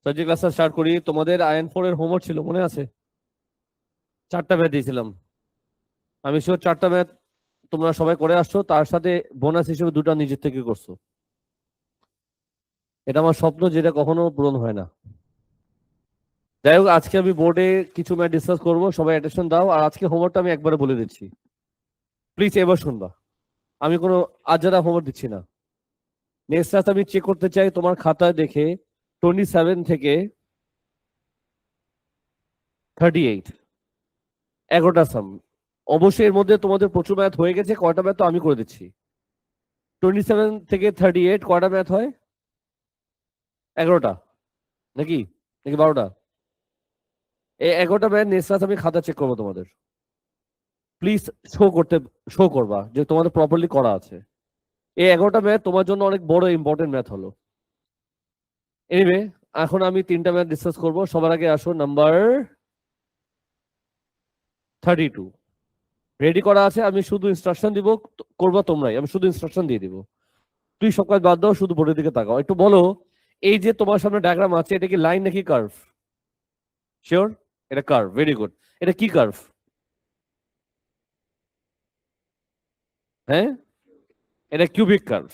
Subject ক্লাসটা start করি। তোমাদের আয়ন 4 এর হোমওয়ার্ক ছিল, মনে আছে? 4টা ম্যাথ দিয়েছিলাম। আমি শিওর 4টা ম্যাথ তোমরা সবাই করে আসছো, তার সাথে বোনাস হিসেবে 2টা নিজের থেকে করছো। এটা আমার স্বপ্ন, যেটা কখনো পূরণ হয় না। যাই হোক, আজকে আমি বোর্ডে কিছু ম্যাথ ডিসকাস করবো, সবাই অ্যাটেনশন দাও। আর আজকে হোমওয়ার্কটা আমি একবারে বলে দিচ্ছি, প্লিজ এবার শুনবা। আমি কোনো আজারা হোমওয়ার্ক দিচ্ছি না। নেক্সট ক্লাস আমি চেক করতে চাই তোমার খাতায় দেখে 27 থেকে 38 11টা সাম। অবশ্যই এর মধ্যে তোমাদের প্রচুর ম্যাথ হয়ে গেছে, কয়টা ম্যাথ তো আমি করে দিচ্ছি। 27 থেকে 38 কয়টা ম্যাথ হয়? 11টা নাকি নাকি 12টা? এই 11টা ম্যাথ নেক্সট ক্লাস আমি খাতা চেক করবো তোমাদের। প্লিজ শো করবা যে তোমাদের প্রপারলি করা আছে। এই 11টা ম্যাথ তোমার জন্য অনেক বড় ইম্পর্টেন্ট ম্যাথ হলো। এনিওয়ে, এখন আমি 3টা ম্যাথ ডিসকাস করবো। সবার আগে আসো নাম্বার 32। রেডি করা আছে? আমি শুধু ইনস্ট্রাকশন দিব, করবা তোমরাই। আমি শুধু ইনস্ট্রাকশন দিয়ে দিব, তুই সব কাজ বাদ দাও, শুধু বোর্ডের দিকে তাকাও। একটু বলো, এই যে তোমার সামনে ডায়াগ্রাম আছে, এটা কি লাইন নাকি কার্ভ? শিওর এটা কার্ভ, ভেরি গুড। এটা কি কার্ভ? হ্যাঁ, এটা কিউবিক কার্ভ।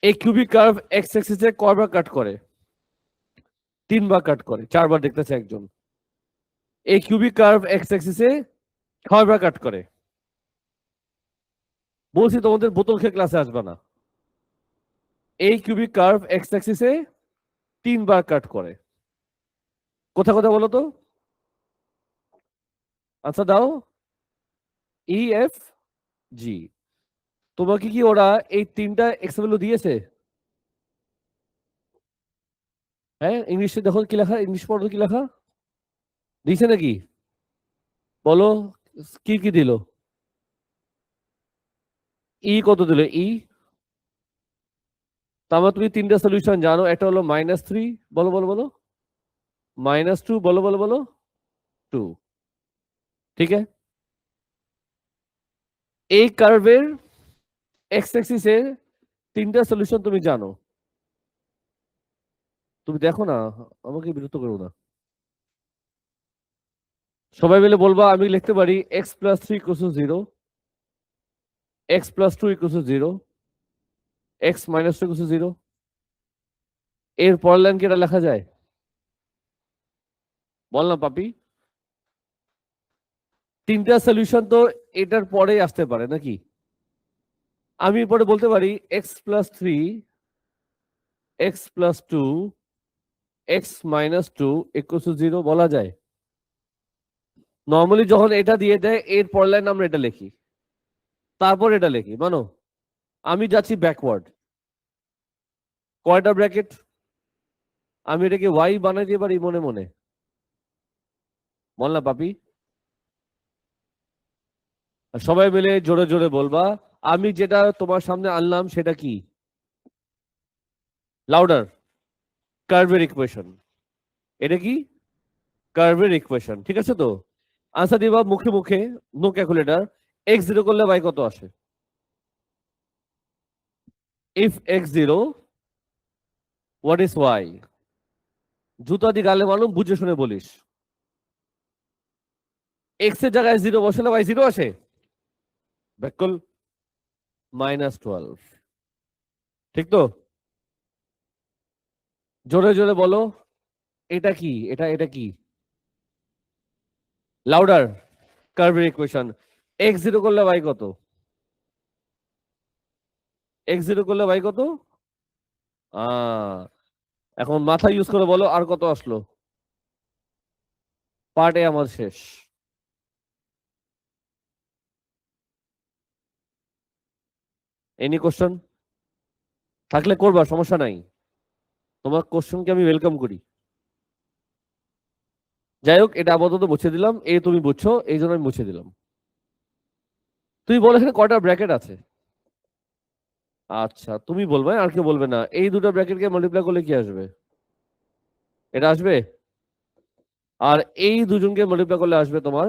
এই কিউবিক কার্ভ এক্স অ্যাক্সিসে কয়বার কাট করে? 3বার কাট করে। 4বার দেখতেছে একজন। এই কিউবিক কার্ভ এক্স অ্যাক্সিসে কয়বার কাট করে? বলছি তোমাদের বোতল খেয়ে ক্লাসে আসবে না। এই কিউবিক কার্ভ এক্স অ্যাক্সিসে 3বার কাট করে। কোথা কোথা বলো তো, আনসার দাও। E F G. তোমাকে কি ওরা এই 3টা এক্স ভ্যালু দিয়েছে? হ্যাঁ, ইংলিশে দেখো কি লেখা, ইংলিশ পড়ো কি লেখা দিয়েছে নাকি? বলো, কি কি দিল? কত দিল? তারপর তুমি 3টা সলিউশন জানো। একটা হলো -3, বলো বলো বলো। -2, বলো বলো বলো। 2, ঠিক আছে। এই কার্ভের এক্স অ্যাক্সিসের 3টা সলিউশন তুমি জানো। তুমি দেখো না, আমাকে বিরক্ত করো না। সবাই মিলে বলবা, আমি লিখতে পারি x+3 = 0, x+2 = 0, x-2 = 0। এর পরের লাইন কি এটা লেখা যায়? বল না পাপি। 3টা সলিউশন তো এটার পরেই আসতে পারে নাকি? আমি পরে বলতে পারি x+3, x+2, x-2 = 0 বলা যায়। নর্মালি যখন এটা দিয়ে দেয়, এর পরের লাইন আমরা এটা লিখি, তারপর এটা লিখি, মানো। আমি যাচ্ছি ব্যাকওয়ার্ড। কয়টা ব্র্যাকেট? আমি এটাকে ওয়াই বানাই দিয়ে পারি মনে মনে। বল না পাপি। আর সবাই মিলে জোরে জোরে বলবা, আমি যেটা তোমার সামনে আনলাম সেটা কি? লাউডার। কার্ভের ইকুয়েশন। এটা কি? কার্ভের ইকুয়েশন, ঠিক আছে তো? আনসার দিবা মুখে মুখে, নো ক্যালকুলেটর। x0 করলে y কত আসে? If x0, what is y? জুতা দি গালে মালুম, বুঝে শুনে বলিস। x এর জায়গায় 0 বসালে y 0 আসে? ব্যাকল। -12, ঠিক তো? জোরে জোরে বলো, এটা কি? এটা এটা কি? লাউডার। কার্ভের ইকুয়েশন। x0 করলে y কত? x0 করলে y কত? এখন মাথা ইউজ করে বলো, আর কত আসলো? পার্ট এ আমার শেষ। এনি কোশ্চেন থাকলে করবা, সমস্যা নাই। তোমার কোশ্চেনকে আমি ওয়েলকাম করি। যাই হোক, এটা আপাতত মুছে দিলাম। তুমি বুঝছো, এই জন্য আমি মুছে দিলাম। তুই বল, এখানে কয়টা ব্র্যাকেট আছে? আচ্ছা, তুমি বলবে, আর কেউ বলবে না। এই দুটো ব্র্যাকেটকে মাল্টিপ্লাই করলে কি আসবে? এটা আসবে। আর এই দুজনকে মাল্টিপ্লাই করলে আসবে তোমার,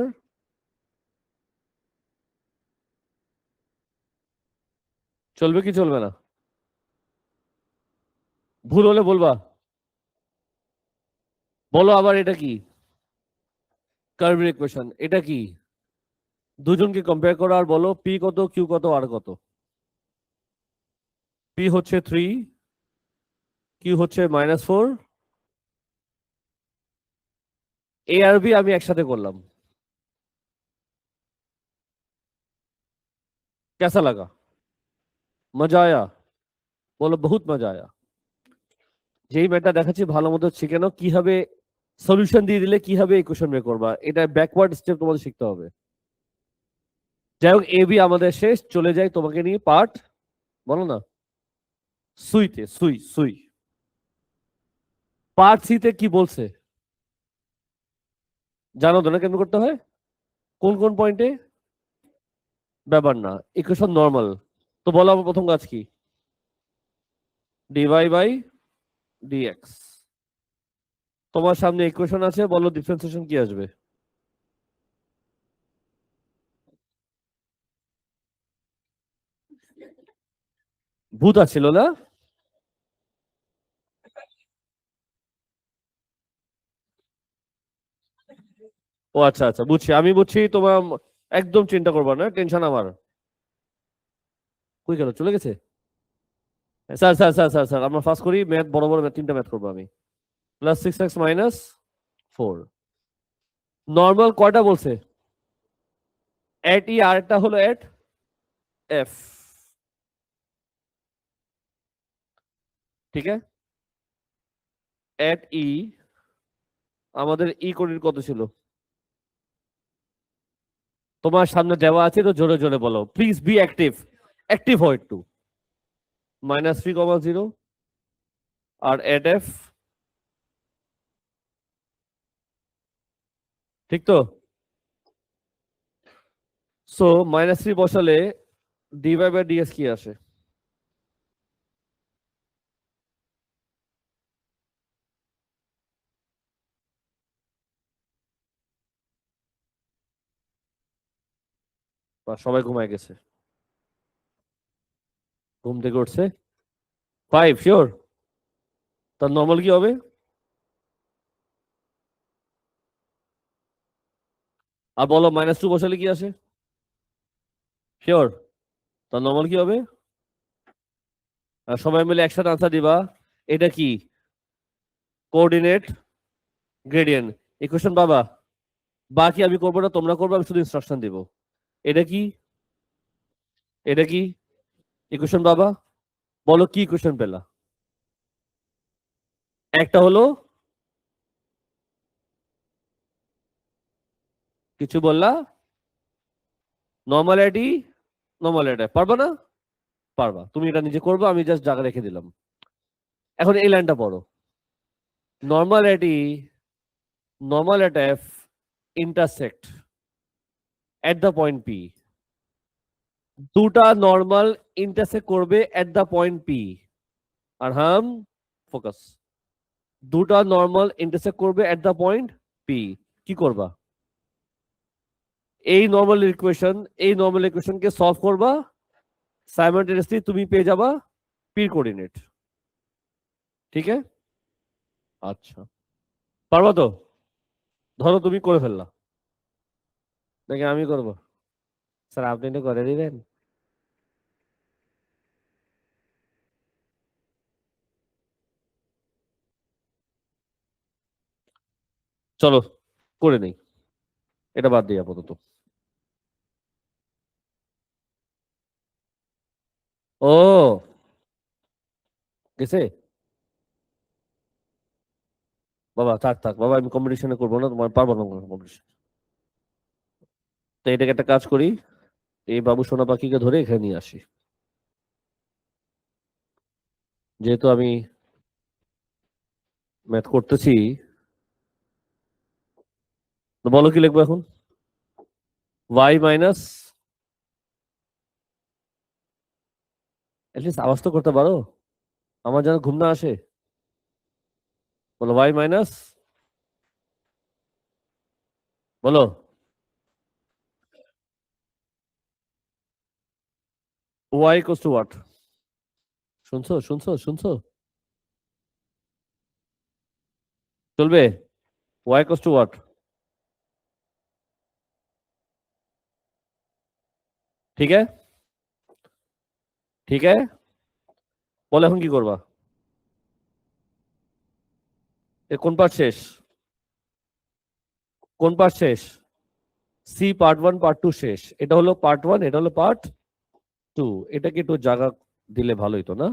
চলবে কি চলবে না? ভুল হলে বলবা। বলো আবার এটা কি? কার্ভের ইকুয়েশন, এটা কি? দুজনকে কম্পেয়ার করো আর বলো পি কত, কিউ কত, আর কত। পি হচ্ছে 3, কিউ হচ্ছে -4। এ আর বি আমি একসাথে করলাম। कैसा लगा? मजा आया? বলো বহুত মজা আয়া। যেই ম্যাটটা দেখাচ্ছি ভালো মতো শিখে নাও কিভাবে সলিউশন দিয়ে দিলে কিভাবে ইকুয়েশন বের করবা, এটা ব্যাকওয়ার্ড স্টেপ তোমাদের শিখতে হবে। যাই হোক, এ বি আমাদের শেষ, চলে যাই তোমাকে নিয়ে পার্ট, বলো না, সুইতে, সুই সুই। পার্ট সি তে কি বলছে জানো তো না কেমন করতে হয়? কোন কোন পয়েন্টে? ব্যাপার না, ইকুয়েশন নর্মাল। তো বলো আমার প্রথম কাজ কি? Dy by dx. তোমার সামনে ইকুয়েশন আছে, বলো ডিফারেন্সিয়েশন কি আসবে? ভূত আছিল না? ও আচ্ছা আচ্ছা, বুঝছি, আমি বুঝছি তোমার। একদম চিন্তা করবা না, টেনশন আমার। কই গেল, চলে গেছে? Sir sir sir sir sir আমরা ফার্স্ট করি ম্যাথ, বড় বড় ম্যাথ, তিনটা ম্যাথ করবো আমি। +6x - 4। নর্মাল কয়টা বলছে? এট ই, আর একটা হলো এট এফ। ঠিক আছে, এট ই আমাদের ই কোণের কত ছিল? তোমার সামনে দেওয়া আছে তো, জোরে জোরে বলো, প্লিজ বি অ্যাক্টিভ, অ্যাক্টিভ হও একটু। -3,0 আর এট এফ, ঠিক তো? সো -3 বসালে ডিভাই বাই ডিএস কি আসে? বা সবাই ঘুমায় গেছে? ঘুম থেকে উঠছে? 5 শিওর? তার নর্মাল কি হবে? আর বলো -2 বসালে কি আসে? শিওর? তার নর্মাল কি হবে? আর সবাই মিলে একসাথে আনসার দিবা। এটা কি? কোঅর্ডিনেট গ্রেডিয়েন্ট ইকুয়েশন বাবা। বাকি আমি করবো না, তোমরা করবে, আমি শুধু ইনস্ট্রাকশন দিব। এটা কি? এটা কি ইকুয়েশন বাবা? বলো কি ইকুয়েশন পেলা? একটা হলো, কিছু বললা, নর্মালিটি, নর্মালিটি পারবা না? পারবা, তুমি এটা নিজে করবে, আমি জাস্ট জায়গা রেখে দিলাম। এখন এই লাইনটা পড়ো, normality, normal at F intersect at the point P. দুটা নর্মাল ইন্টারসেক্ট করবে এট দ্য পয়েন্ট পি। আর হাম, ফোকাস। দুটা নর্মাল ইন্টারসেক্ট করবে এট দ্য পয়েন্ট পি। কি করবা? এই নর্মাল ইকুয়েশন, এই নর্মাল ইকুয়েশনকে সলভ করবা, সাইমultaneously তুমি পেয়ে যাবা পির কোঅর্ডিনেট। ঠিক আছে? আচ্ছা, পারবা তো? ধরো তুমি করে ফেললা, নাকি আমি করবো? স্যার আপনি একটু করে দিবেন। চলো করে নেই, এটা বাদ দিই আপাতত। ও গেছে? বাবা থাক থাক বাবা, আমি কম্পিটিশনে করবো না, তোমার পারবো না কম্পিটিশন। তো এটাকে একটা কাজ করি, এই বাবু সোনা পাখিকে ধরে এখানে নিয়ে আসি। যেহেতু আমি ম্যাথ করতেছি, তো বলো কি লিখবো এখন? ওয়াই মাইনাস, অ্যাটলিস্ট আওয়াজ তো করতে পারো, আমার যেন ঘুম না আসে। বলো ওয়াই মাইনাস, বলো ওয়াই ইকুয়ালস টু হোয়াট? শুনছো শুনছো শুনছো? চলবে? y equals to what? ঠিক আছে, ঠিক আছে, বলো এখন কি করবা? কোন পার্ট শেষ? কোন পার্ট শেষ? সি পার্ট 1 পার্ট 2 শেষ। এটা হলো পার্ট 1, এটা হলো পার্ট 2। এটাকে একটু জায়গা দিলে ভালোই তো না?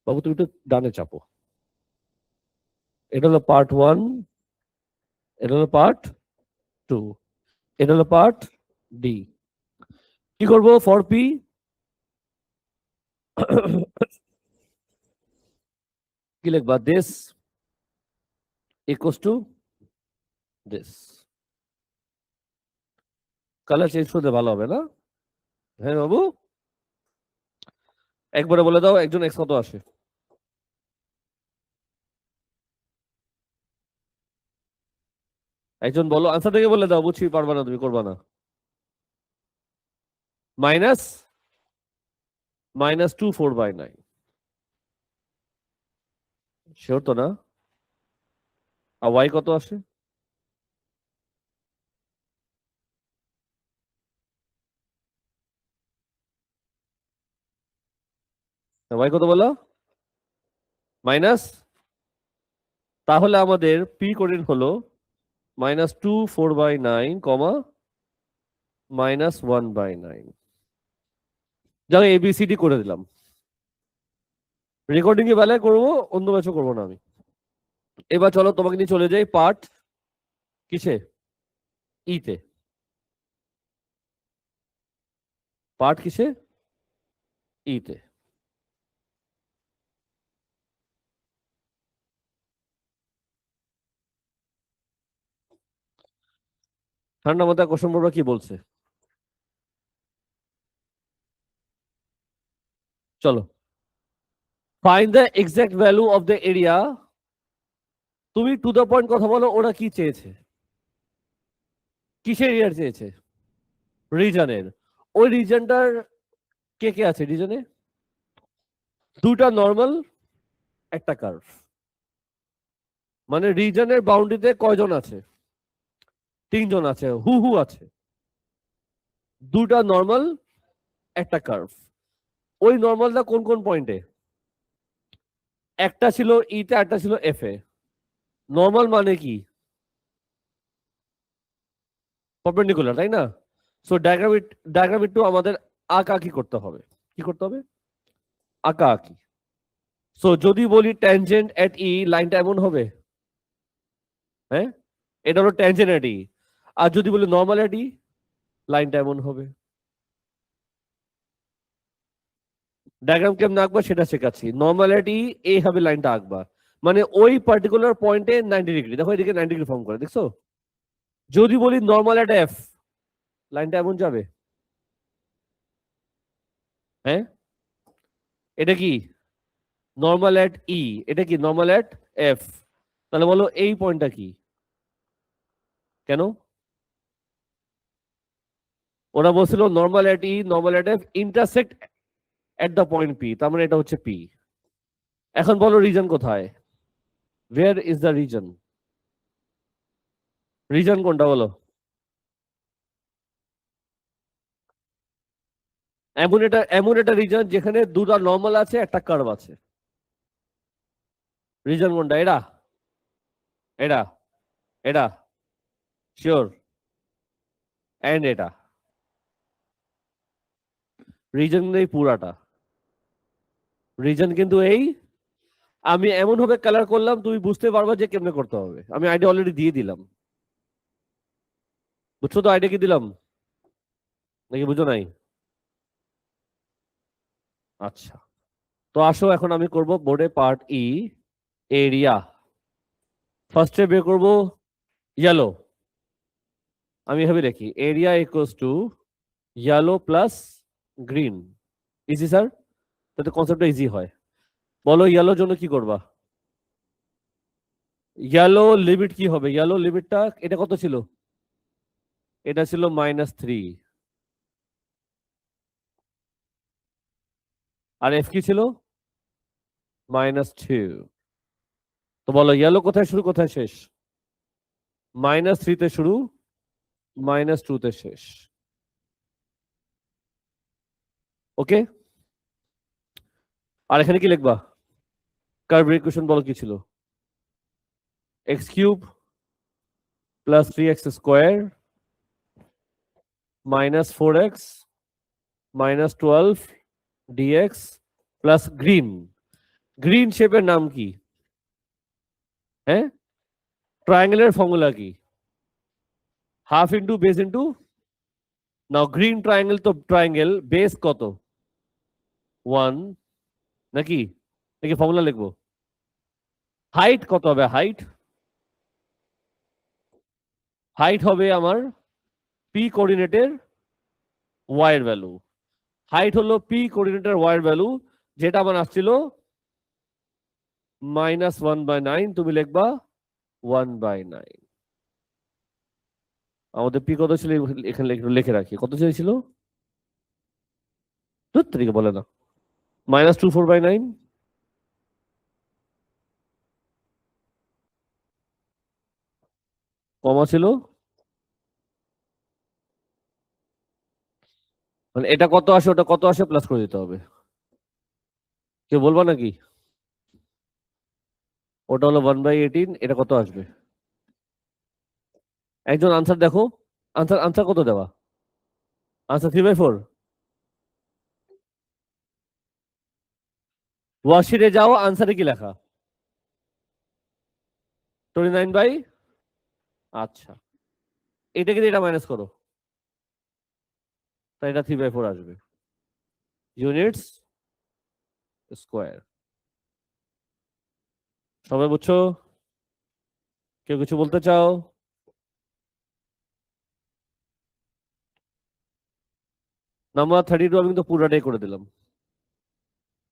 বাবু তুমি একটু ডানে চাপো। এটা হলো পার্ট 1, এটা হলো পার্ট 2, এটা হলো পার্ট ডি। কি করবো ফর পি? কি লিখবা? This equals to this. Colour change করতে ভালো হবে না? হ্যাঁ বাবু, একবারে বলে দাও একজন এক্স কত আসে? একজন বলো, আনসার থেকে বলে দাও, বুঝছি পারবা না, তুমি করবা না। মাইনাস -2/4/9। শিওর তো না? আর ওয়াই কত আসে? ওয়াই কত বলো? মাইনাস, তাহলে আমাদের পি কোঅর্ডিনেট হলো -2/4/9, -1/9। যাও এবিসিডি করে দিলাম। রেকর্ডিং এ বেলায় করবো, অন্য ম্যাচও করবো না আমি। এবার চলো তোমাকে নিয়ে চলে যাই পার্ট কিসে? ইতে। পার্ট কিসে? ইতে। ঠান্ডা মাথায় কোশ্চেন পড়বা, কি বলছে চলো। Find the exact value of the area. তুমি টু দ্য পয়েন্ট কথা বলো, ওরা কি চেয়েছে? কিসের এরিয়ার চেয়েছে? রিজনের। ওই রিজনটার কে কে আছে রিজনে? দুটা নর্মাল, একটা কার্ভ। মানে রিজনের বাউন্ডারিতে কয়জন আছে? তিনজন আছে। হু হু আছে। দুটা নর্মাল, একটা কার্ভ। ওই নর্মালটা কোন কোন পয়েন্টে? একটা ছিল ইতে, একটা ছিল এফ এ। নর্মাল মানে কি? পারপেন্ডিকুলার, তাই না? সো ডায়াগ্রাম একটু আমাদের আঁকাআঁকি করতে হবে। কি করতে হবে? আঁকাআঁকি। সো যদি বলি ট্যানজেন্ট এট ই, লাইনটা এমন হবে। হ্যাঁ, এটা হলো ট্যানজেন্ট এট ই। আর যদি বলি নর্মাল এট ই, লাইনটা এমন হবে। ডায়াগ্রাম কেমন আঁকবা সেটা শেখাচ্ছি। নর্মাল এট ই এইভাবে লাইনটা আঁকবা, মানে ওই পার্টিকুলার পয়েন্টে 90 ডিগ্রি। দেখো এদিকে 90 ডিগ্রি ফর্ম করে, দেখছো? যদি বলি নর্মাল এট এফ, লাইনটা এমন যাবে। হ্যাঁ, এটা কি নর্মাল এট ই, এটা কি নর্মাল এট এফ। তাহলে বলো এই পয়েন্টটা কি? কেন? ওরা বলছিল normal at E, normal at F intersect at the point P, তার মানে এটা হচ্ছে পি। এখন বলো রিজন কোথায়? Where is the reason? Reason কোনটা বলো? এমন একটা রিজন যেখানে দুটা নর্মাল আছে, একটা কার্ভ আছে। রিজন কোনটা? এটা, এটা, এটা, শিওর, এন্ড এটা। রিজন নেই পুরাটা। রিজন কিন্তু এই, আমি এমন ভাবে কালার করলাম তুমি বুঝতে পারবা যে কেমনে করতে হবে। আমি আইডিয়া অলরেডি দিয়ে দিলাম, বুঝছো তো আইডিয়া কি দিলাম? নাকি বুঝো নাই? আচ্ছা, তো আসো এখন আমি করব বোর্ডে পার্ট ই, এরিয়া। ফার্স্টে বের করব ইয়েলো। আমি এভাবে লিখি, area equals to yellow plus green. Easy sir, তাতে কনসেপ্টটা ইজি হয়। বলো ইয়েলোর জন্য কি করবা? ইয়েলো লিমিট কি হবে? ইয়েলো লিমিটটা এটা কত ছিল? এটা ছিল -3। আর এফ কি ছিল? -2। তো বলো ইয়েলো কোথায় শুরু কোথায় শেষ? -3 শুরু, -2 শেষ। ওকে, আর এখানে কি লিখবা? কার্ভ ইকুয়েশন বলো কি ছিল? x³ + 3x² -4x -12 dx plus green শেপের নাম কি? হ্যাঁ, ট্রায়াঙ্গেলের ফর্মুলা কি? হাফ ইন্টু বেস ইন্টু, নাও গ্রিন ট্রায়াঙ্গেল তো ট্রায়াঙ্গেল, বেস কত? 1 নাকি? নাকি ফর্মুলা লিখবো? হাইট কত হবে? হাইট হবে আমার পি কোঅর্ডিনেটের ওয়াই এর ভ্যালু। হাইট হলো পি কোঅর্ডিনেটের ওয়াই এর ভ্যালু, যেটা আমার আসছিল -1/9, তুমি লিখবা 1/9। আমাদের পি কত ছিল এখানে লিখে রাখি, কত ছিল? থেকে বলে না, -24/9। কমা ছিল, মানে এটা কত আসে ওটা কত আসে প্লাস করে দিতে হবে। কেউ বলবা নাকি? ওটা হলো 1/18, এটা কত আসবে? একজন আনসার দেখো, আনসার কত দেওয়া? আনসার 3/4। ওয়ার্কশিটে যাও, আনসারে কি লেখা? 29 আচ্ছা, এটাকে এটা মাইনাস করো, তাই এটা 3/4 আসবে। Units square. সবাই বুঝছো? কেউ কিছু বলতে চাও? নাম্বার 32 আমি কিন্তু পুরাটাই করে দিলাম,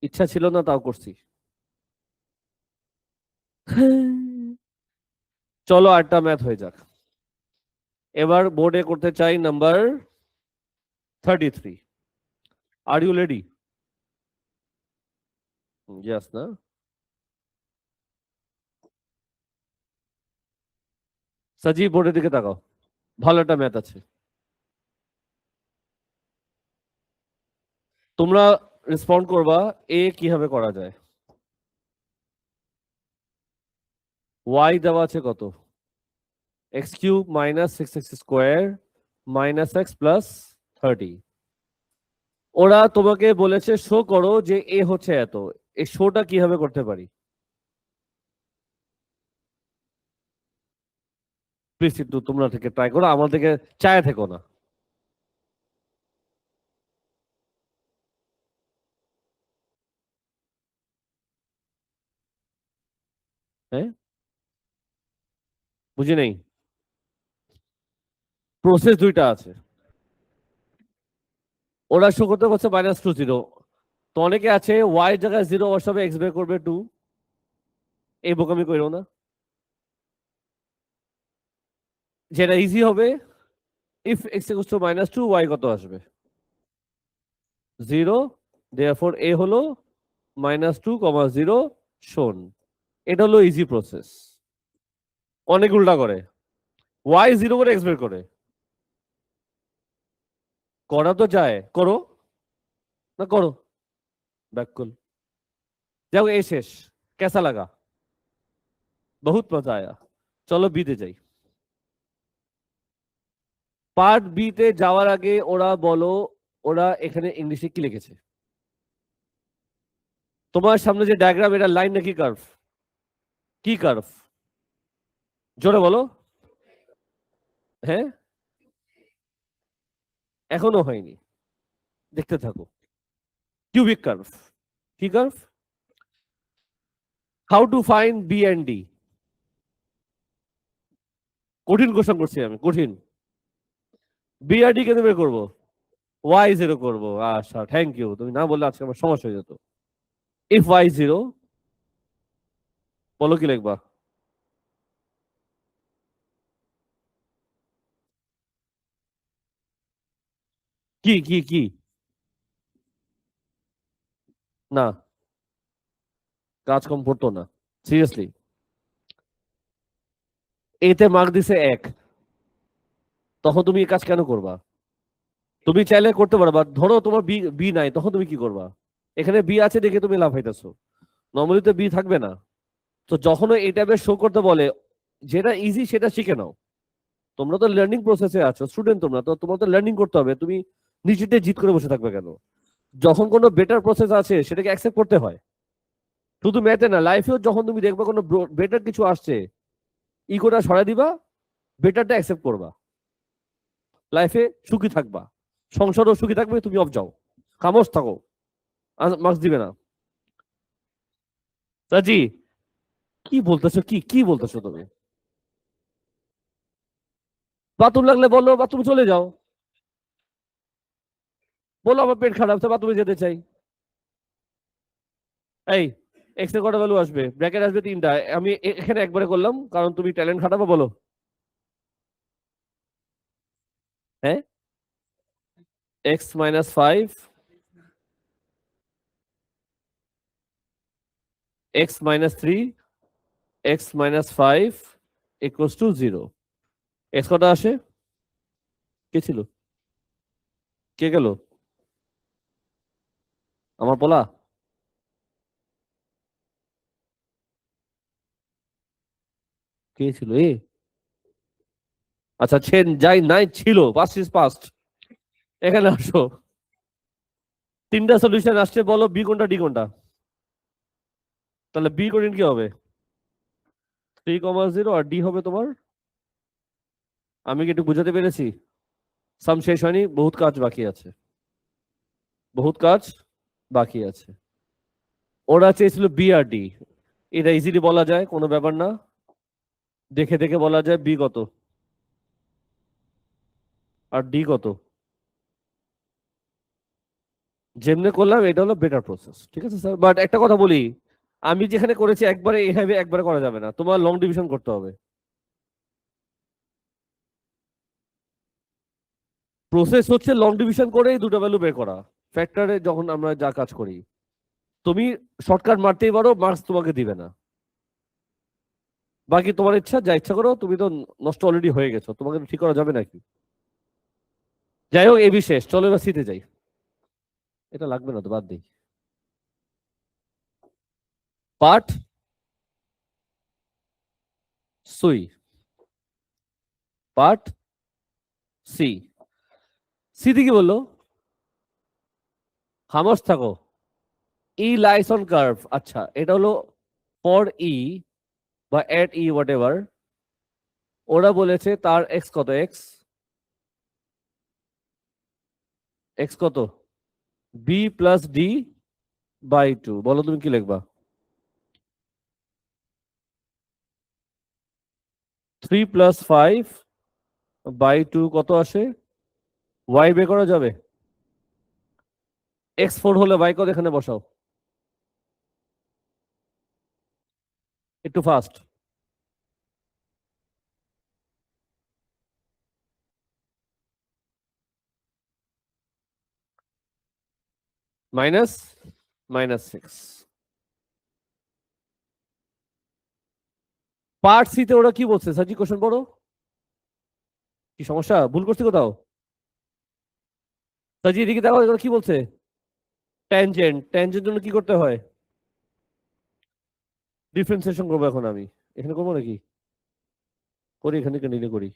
ইচ্ছা ছিল না তাও করছি। চলো আটটা ম্যাথ হয়ে যাক। এবার বোর্ডে করতে চাই number 33। Are you ready? Yes না? সজীব বোর্ডের দিকে তাকাও, ভালো একটা ম্যাথ আছে। তোমরা রেসপন্ড করবা এ কিভাবে করা যায়। ওয়াই দেওয়া আছে কত? x³ -6x² -x + 30। ওরা তোমাকে বলেছে শো করো যে এ হচ্ছে এত, এই শোটা কিভাবে করতে পারি? প্লিজ একটু তোমরা থেকে ট্রাই করো, আমার থেকে চায় থেকো না। হ্যাঁ, বুঝি নেই। প্রসেস দুইটা আছে, ওরা শো করতে বলছে -2 0। তো অনেকে আছে ওয়াই জায়গায় 0 বসাবে, এক্স বের করবে 2। এই বোকামি করো না, যেটা ইজি হবে। If x equals to -2, y কত আসবে? 0। দেয়ারফর এ হলো -2, 0 শোন। এটা হলো ইজি প্রসেস। অনেক উল্টা করে, ওয়াই 0 করে এক্স বের করে। করা তো যায়, করো না করো, ব্যাকুল। যাও এ শেষ, কেসা লাগা, বহুত মজা আয়া। চলো বিতে যাই। পার্ট বি তে যাওয়ার আগে ওরা বলো, ওরা এখানে ইংলিশে কি লিখেছে? তোমার সামনে যে ডায়াগ্রাম, এটা লাইন নাকি কার্ভ? কি কার্ভ? জোরে বলো। হ্যাঁ, এখনো হয়নি, দেখতে থাকো। Cubic curve. কি curve? How to find B and D? কঠিন কোশ্চেন করছি আমি, কঠিন। বি আর ডি কেন বের করবো? ওয়াই 0 করবো, আচ্ছা থ্যাংক ইউ, তুমি না বললে আজকে আমার সমস্যা হয়ে যেত। ইফ ওয়াই 0, বলো কি লিখবা? কি কি কি? না, কাজ কম পড়তো না, সিরিয়াসলি। এতে মার্ক দিছে 1, তখন তুমি এই কাজ কেন করবা? তুমি চাইলে করতে পারো, বা ধরো তোমার বি বি নাই, তখন তুমি কি করবা? এখানে বি আছে দেখে তুমি লাফাইতেছো, নর্মালি তো বি থাকবে না। তো যখন এই টাইপের শো করতে বলে, যেটা ইজি সেটা শিখে নাও। তোমরা তো লার্নিং প্রসেসে আছো, স্টুডেন্ট তোমরা তো, তোমার তো লার্নিং করতে হবে। তুমি নিজেতে জিত করে বসে থাকবে কেন? যখন কোনো বেটার প্রসেস আছে সেটাকে অ্যাকসেপ্ট করতে হয়। শুধু ম্যাথে না, লাইফেও যখন তুমি দেখবে কোনো বেটার কিছু আসছে, ইগোটা সরাই দিবা, বেটারটা অ্যাকসেপ্ট করবা, লাইফে সুখী থাকবা, সংসারও সুখী থাকবে, তুমি অফ যাও, খামোশ থাকো, মার্কস দিবে না। সাজি, কি বলতেছো, কি কি বলতেছো তুমি? বাথরুম লাগলে বলো, বাথরুম চলে যাও, বলো আমার পেট খারাপ, তো বাথরুমে যেতে চাই। এই, এক্স এর কটা ভ্যালু আসবে? ব্র্যাকেট আসবে 3টা, আমি এখানে একবারে করলাম কারণ তুমি ট্যালেন্ট খাটাবো, বলো। হ্যাঁ, x minus 5, x minus 3, x minus 5 equals to 0। X কটা আসে? কে ছিল? কে গেল? আমার বলা? কে ছিল? আচ্ছা, যাই নাই ছিল, পাস্ট ইজ পাস্ট। এখানে আসো, 3টা সলিউশন আসছে, বলো বি কোনটা ডি কোনটা? তাহলে বি কোডিন কি হবে? 3,0 আর ডি হবে তোমার, আমি কি একটু বুঝাতে পেরেছি? সাম শেষ হয়নি, বহুত কাজ বাকি আছে, বহুত কাজ বাকি আছে। ওরা চেয়েছিল বি আর ডি, এটা ইজিলি বলা যায়, কোনো ব্যাপার না, দেখে দেখে বলা যায় বি কত আর ডি কত। যেমনে করলাম এটা হলো বেটার প্রসেস, ঠিক আছে স্যার। বাট একটা কথা বলি, আমি যেখানে করেছি একবারে এইভাবে একবারে করা যাবে না, তোমার লং ডিভিশন করতে হবে। প্রসেস হচ্ছে লং ডিভিশন করেই দুটো ভ্যালু বের করা, ফ্যাক্টরে যখন আমরা যা কাজ করি। তুমি শর্টকাট মারতেই পারো, মার্কস তোমাকে দিবে না, বাকি তোমার ইচ্ছা, যা ইচ্ছা করো। তুমি তো নষ্ট অলরেডি হয়ে গেছো, তোমাকে তো ঠিক করা যাবে নাকি? যাই হোক, এ বিশেষ, চলো এবার সিতে যাই। এটা লাগবে না তো, বাদ দিই। পার্ট সুই, পার্ট সি। সিতে কি বললো? খামোশ থাকো, ই লাইস অন কার্ভ। আচ্ছা, এটা হলো ফর ই বা এট ই হোয়াট এভার। ওরা বলেছে তার এক্স কত, এক্স এক্স কত? B plus d by 2। বলো তুমি কি লিখবা? 3 + 5 বাই 2 কত আসে? ওয়াই বের করা যাবে? x4 হলে y কত এখানে বসাও, একটু ফাস্ট। মাইনাস -6। পার্ট সি তে ওরা কি বলছে? সাজি কোশ্চেন পড়ো। কি সমস্যা, ভুল করছি কোথাও? সাজি এদিকে দেখো, এগুলো কি বলছে? ট্যানজেন্ট, ট্যানজেন্ট জন্য কি করতে হয়? ডিফারেন্সিয়েশন করবো এখন আমি, এখানে করবো নাকি? করি, এখানে নিলে করি।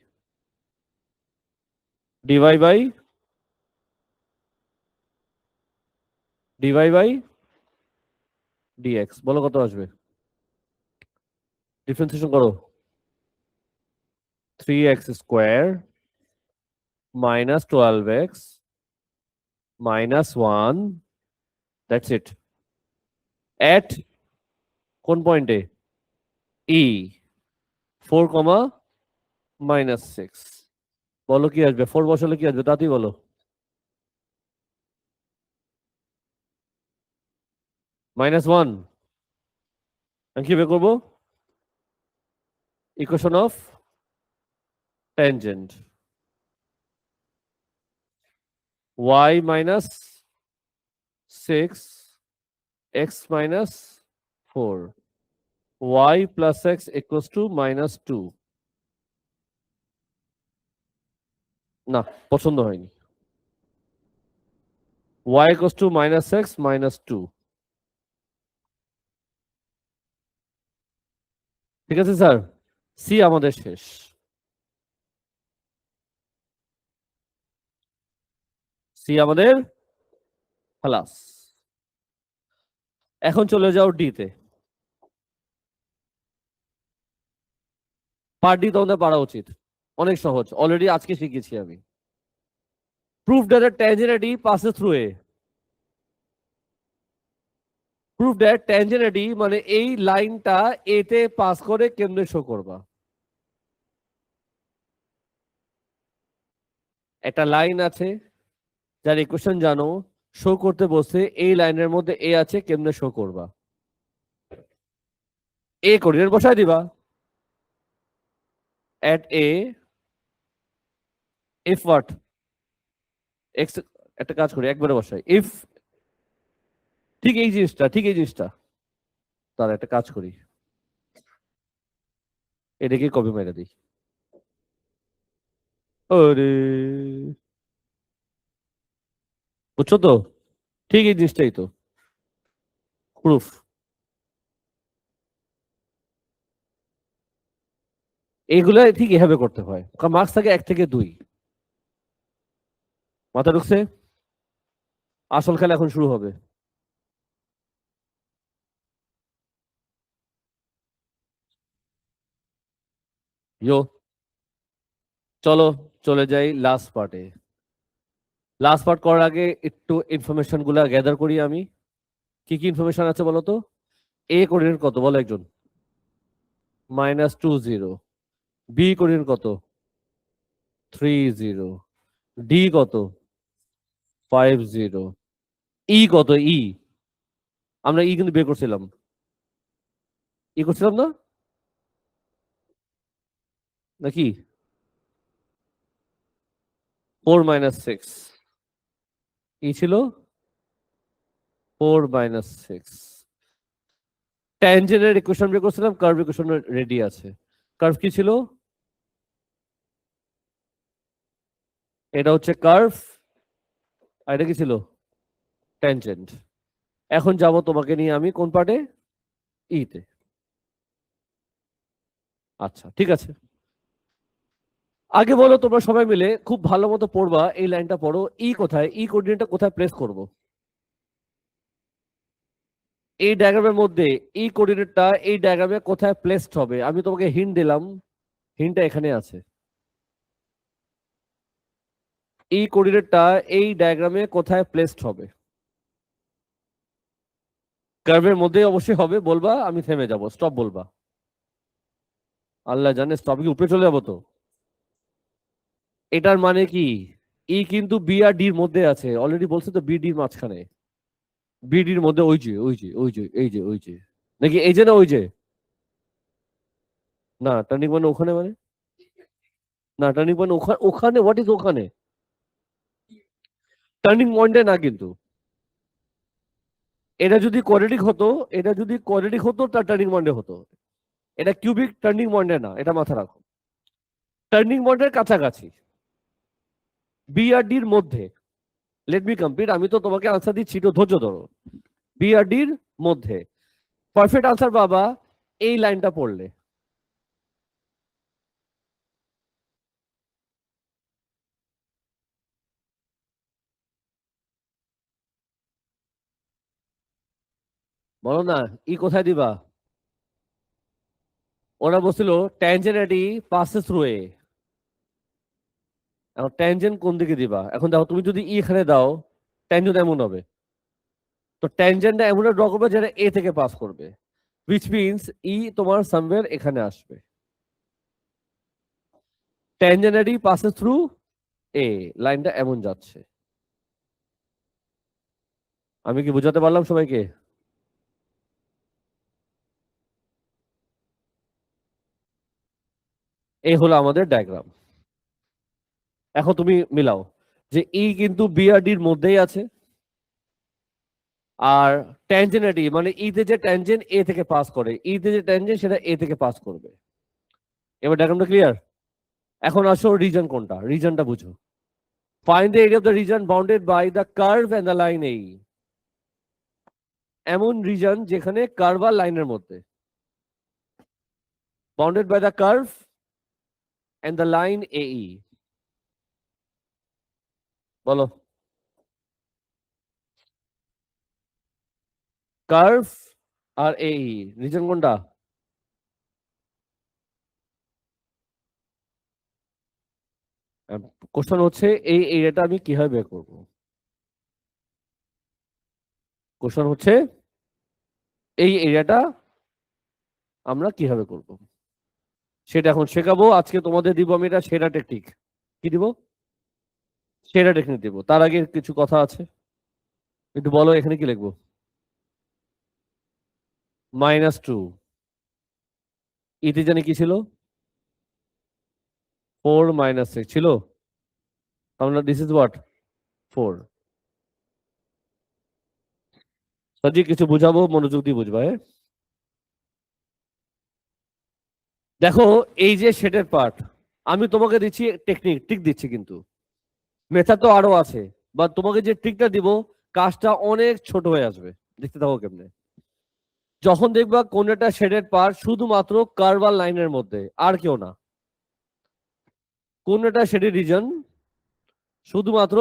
ডিভাই বাই ডিভাই বাই ডিএক্স, বলো কত আসবে? ডিফারেন্সিয়েশন করো। 3x² -12x -1, that's it. এট কোন পয়েন্টে? ই 4, -6। বলো কি আসবে? 4 বসালে কি আসবে, তাতেই বলো। -1। আমি কি বের করবো? Equation of tangent, y-6 x-4, y + x = -2। না, পছন্দ হয়নি। y equals to -x -2। ঠিক আছে স্যার, সি আমাদের শেষ। সি আমাদের খালাস। এখন চলে যাও ডি তে। পার্ট ডি তোমাদের পারা উচিত, অনেক সহজ, অলরেডি আজকে শিখেছি আমি। Proof that a tangent at E passes through A। Proof that tangent at E মানে এই লাইনটা এ তে পাস করে কেমনে শো করবা। একটা লাইন আছে যার ইকুয়েশন জানো, শো করতে বসে এই লাইনের মধ্যে এ আছে, কেমনে শো করবা। এ কোঅর্ডিনেট বসায় দিবা। at A if what x, একটা কাজ করি একবারে বসাই, ইফ, ঠিক এই জিনিসটা, ঠিক এই জিনিসটা। তার একটা কাজ করি, এটাকে কপি মেরে দিই। আরে বুঝছো তো, ঠিক এই জিনিসটাই তো প্রুফ। এইগুলো ঠিক এভাবে করতে হয়, কারণ মার্কস থাকে 1 থেকে 2। মাথা ঢুকছে? আসল খেলা এখন শুরু হবে। ইয়ো, চলো চলে যাই লাস্ট পার্টে। লাস্ট পার্ট করার আগে একটু ইনফরমেশন গুলা গ্যাদার করি আমি। কি কি ইনফরমেশন আছে বলো তো? এ কোঅর্ডিনেট কত বলো একজন? -20। বি কোঅর্ডিনেট কত? 30। ডি কত? 50। ই কত? ই আমরা ই কিন্তু বের করছিলাম, ই করছিলাম না নাকি? 4 - 6। ই ছিল 4 - 6। ট্যানজেন্টের ইকুয়েশন বের করছিলাম, কার্ভ ইকুয়েশন রেডি আছে। কার্ভ কি ছিল? এটা হচ্ছে কার্ভ, আর এটা কি ছিল? ট্যানজেন্ট। এখন যাব তোমাকে নিয়ে আমি কোন পার্টে? ইতে। আচ্ছা ঠিক আছে, আগে বলো তোমরা সবাই মিলে খুব ভালো মতো পড়বা, এই লাইনটা পড়ো। ই কোথায়? ই কোঅর্ডিনেটটা কোথায় প্লেস করব? এই ডায়াগ্রামের মধ্যে ই কোঅর্ডিনেটটা এই ডায়াগ্রামে কোথায় প্লেসড হবে? আমি তোমাকে হিন্ট দিলাম, হিন্টটা এখানে আছে। এই কোঅর্ডিনেটটা এই ডায়াগ্রামে কোথায় প্লেসড হবে? কার্ভের মধ্যে অবশ্যই হবে, বলবা আমি থেমে যাব, স্টপ বলবা। আল্লাহ জানে স্টপ কি উপরে চলে যাবো তো। এটার মানে কি? ই কিন্তু বি আর ডির মধ্যে আছে, অলরেডি বলছে তো, বি ডির মাঝখানে। বি ডির মধ্যে ওই যে ওই যে ওই যে এই যে ওই যে, নাকি এই যে না ওই যে? না টার্নিং মানে ওখানে মানে, না টার্নিং পয়েন্ট ওখানে, ওখানে হোয়াট ইজ ওখানে? টার্নিং পয়েন্টে না কিন্তু। এটা যদি কোয়াড্রেটিক হতো, এটা যদি কোয়াড্রেটিক হতো তার টার্নিং পয়েন্টে হতো। এটা কিউবিক টার্নিং পয়েন্টে না, এটা মাথা রাখো। টার্নিং পয়েন্টের কাছাকাছি, বি আর ডির মধ্যে। লেট মি কমপ্লিট, আমি তো তোমাকে আনসার দিচ্ছি, তো ধৈর্য ধরো। বি আর ডির মধ্যে পারফেক্ট আনসার বাবা এই লাইনটা পড়লে। বলো না, ই কোথায় দিবা? ওরা বলছিল ট্যানজেন্ট পাসেস থ্রু এ। এখন ট্যানজেন্ট কোন দিকে দিবা? এখন দেখো, তুমি যদি ই এখানে দাও, ট্যানজেন্ট এমন হবে। তো ট্যানজেন্টটা এমন ড্র করবে যেটা এ থেকে পাস করবে, which means ই তোমার সামওয়্যার এখানে আসবে। ট্যানজেন্ট পাসেস থ্রু এ, লাইনটা এমন যাচ্ছে। আমি কি বুঝাতে পারলাম সবাইকে? এই হলো আমাদের ডায়াগ্রাম। এখন তুমি মিলাও যে ই কিন্তু বিআরডির মধ্যেই আছে, আর ট্যানজেন্ট মানে ইতে যে ট্যানজেন্ট এ থেকে পাস করে, ইতে যে ট্যানজেন্ট সেটা এ থেকে পাস করবে। এবার ডায়াগ্রামটা ক্লিয়ার? এখন আসো রিজন কোনটা, রিজনটা বুঝো। Find the area of the region bounded by the curve and the line AE. এমন রিজন যেখানে কার্ভ আর লাইনের মধ্যে, bounded by the curve and the line AE. বলো, কার্ভ আর AE রিজন কোনটা? কোশ্চেন হচ্ছে এই এরিয়াটা আমি কিভাবে বের করব? কোশ্চেন হচ্ছে এই এরিয়াটা আমরা কিভাবে করব সেটা এখন শেখাবো। আজকে তোমাদের দিব আমি এটা সেরা টেকনিক। কি দিব? সেরা টেকনিক দিব। তার আগে কিছু কথা আছে, একটু বলো এখানে কি লিখবো? -2 ইতি জানি কি ছিল? 4 - 6 ছিল। আমরা দিস ইজ হোয়াট 4। সাজি কিছু বুঝাবো, মনোযোগ দিয়ে বুঝবা। দেখো এই যে শেডের পার্ট, আমি তোমাকে দিচ্ছি টেকনিক, ট্রিক দিচ্ছি, কিন্তু মেথড তো আরো আছে, বা তোমাকে যে ট্রিকটা দিব কাজটা অনেক ছোট হয়ে আসবে। দেখতে থাকো কেমনে। যখন দেখবা কোন একটা শেডের পার্ট শুধুমাত্র কার্ভার লাইনের মধ্যে, আর কেউ না, কোন একটা শেডের রিজন শুধুমাত্র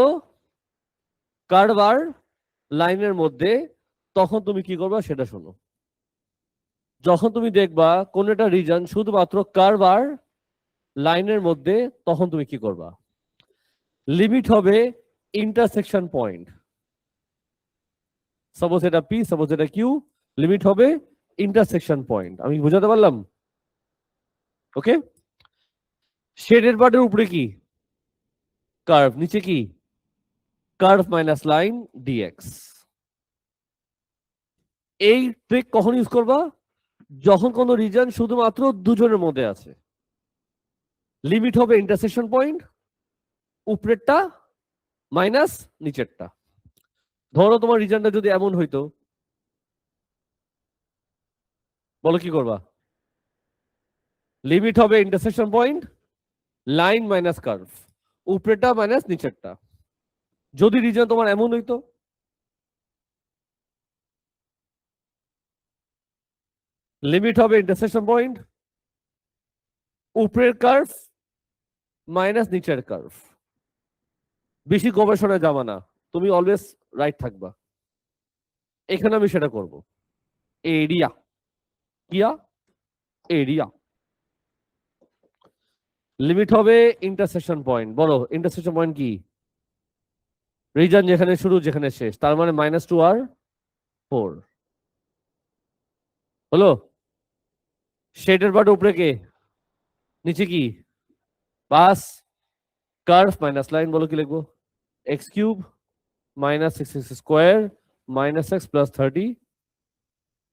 কার্ভার লাইনের মধ্যে, তখন তুমি কি করবা সেটা শোনো। যখন তুমি দেখবা কোন একটা রিজন শুধুমাত্র কার্ভার লাইনের মধ্যে, তখন তুমি কি করবা? লিমিট হবে ইন্টারসেকশন পয়েন্ট। সাপোজ এটা পি, সাপোজ এটা কিউ, লিমিট হবে ইন্টারসেকশন পয়েন্ট। আমি বুঝাতে পারলাম? ওকে। শেডের পার্টের উপরে কি? কার্ভ। নিচে কি? Curve minus line dx. এই ট্রিক কখন ইউজ করবা? যখন কোনো রিজন শুধুমাত্র দুজনের মধ্যে আছে। লিমিট হবে ইন্টারসেকশন পয়েন্ট, উপরেরটা মাইনাস নিচেরটা। ধরো তোমার রিজনটা যদি এমন হইতো, বলো কি করবা? লিমিট হবে intersection point, line minus curve, উপরেরটা মাইনাস নিচেরটা। যদি রিজন তোমার এমন হইতো, লিমিট হবে ইন্টারসেকশন পয়েন্ট, উপরের কার্ভ মাইনাস নিচের কার্ভ। বেশি গবেষণায় যাবা না, তুমি অলওয়েজ রাইট থাকবা। এখানে আমি সেটা করব। এরিয়া কিয়া এরিয়া লিমিট হবে ইন্টারসেকশন পয়েন্ট। বলো ইন্টারসেকশন পয়েন্ট কি? রিজন যেখানে শুরু যেখানে শেষ, তার মানে -2 আর 4 হলো। শেডের পার্ট উপরে কে? নিচে কি? বাস কার্ভ মাইনাস লাইন। বলো কি লিখবো? x³ - 6x² - x + 30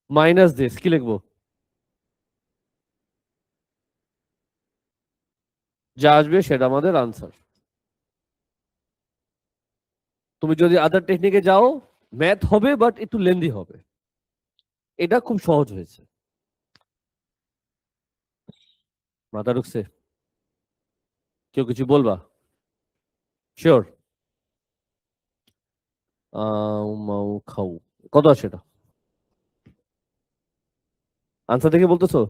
minus this. কি লিখবো? যা আসবে সেটা আমাদের আনসার। তুমি যদি আদার টেকনিকে যাও ম্যাথ হবে, বাট একটু লেন্দি হবে। এটা খুব সহজ হয়েছে। মাথা ঢুকছে? কেউ কিছু বলবা? শিওর? মাউ খাও কত আছে এটা? আনসার দেখে বলতেছো?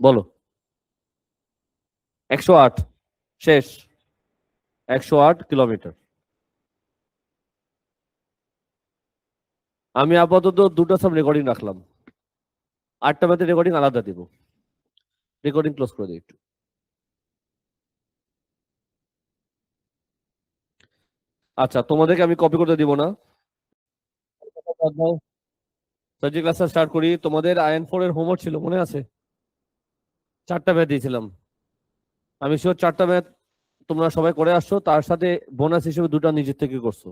বলো। 108 শেষ। 108 কিলোমিটার। আমি আপাতত দুটো সব রেকর্ডিং রাখলাম, 8টা ম্যাথের রেকর্ডিং আলাদা দিব। রেকর্ডিং ক্লোজ করে দিই একটু। আচ্ছা তোমাদেরকে আমি কপি করতে দিব না। সার্জি ক্লাসটা স্টার্ট করি। তোমাদের IN4 এর হোমওয়ার্ক ছিল, মনে আছে? 4টা ম্যাথ দিয়েছিলাম। আমি শিওর 4টা ম্যাথ তোমরা সবাই করে আসছো, তার সাথে বোনাস হিসেবে 2টা নিজের থেকে করছো।